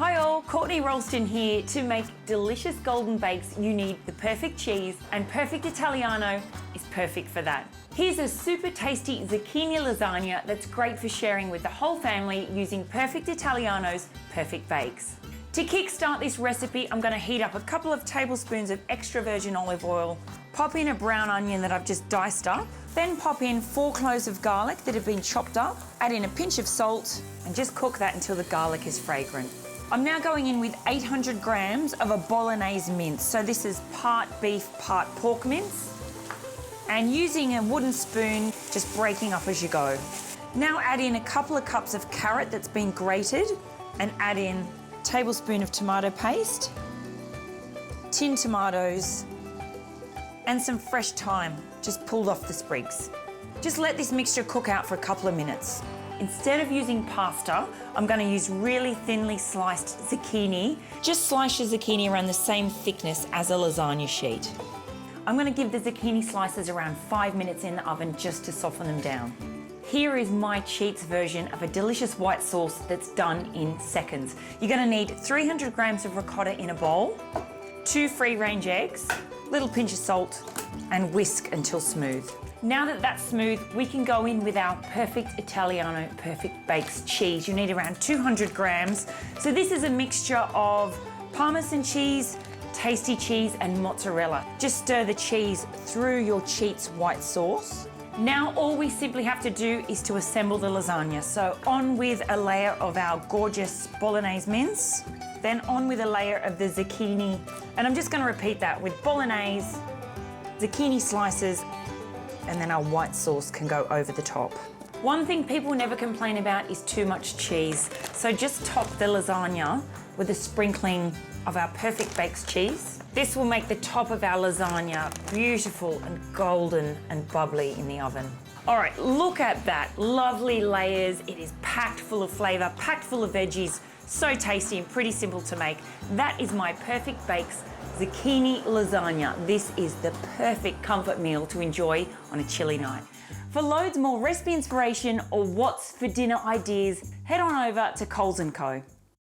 Hi all, Courtney Roulston here. To make delicious golden bakes, you need the perfect cheese, and perfect Italiano is perfect for that. Here's a super tasty zucchini lasagna that's great for sharing with the whole family using perfect Italiano's perfect bakes. To kickstart this recipe, I'm going to heat up a couple of tablespoons of extra virgin olive oil, pop in a brown onion that I've just diced up, then pop in 4 cloves of garlic that have been chopped up, add in a pinch of salt, and just cook that until the garlic is fragrant. I'm now going in with 800 grams of a Bolognese mince. So this is part beef, part pork mince. And using a wooden spoon, just breaking up as you go. Now add in a couple of cups of carrot that's been grated, and add in a tablespoon of tomato paste, tinned tomatoes, and some fresh thyme, just pulled off the sprigs. Just let this mixture cook out for a couple of minutes. Instead of using pasta, I'm going to use really thinly sliced zucchini. Just slice your zucchini around the same thickness as a lasagna sheet. I'm going to give the zucchini slices around 5 minutes in the oven just to soften them down. Here is my cheats version of a delicious white sauce that's done in seconds. You're going to need 300 grams of ricotta in a bowl, 2 free-range eggs, little pinch of salt, and whisk until smooth. Now that that's smooth, we can go in with our perfect Italiano perfect bakes cheese. You need around 200 grams. So this is a mixture of Parmesan cheese, tasty cheese, and mozzarella. Just stir the cheese through your cheats white sauce. Now all we simply have to do is to assemble the lasagna. So on with a layer of our gorgeous Bolognese mince, then on with a layer of the zucchini. And I'm just going to repeat that with Bolognese, zucchini slices, and then our white sauce can go over the top. One thing people never complain about is too much cheese. So just top the lasagna with a sprinkling of our perfect baked cheese. This will make the top of our lasagna beautiful and golden and bubbly in the oven. All right, look at that, lovely layers. It is packed full of flavor, packed full of veggies, so tasty and pretty simple to make. That is my perfect bakes zucchini lasagna. This is the perfect comfort meal to enjoy on a chilly night. For loads more recipe inspiration or what's for dinner ideas, head on over to Coles & Co.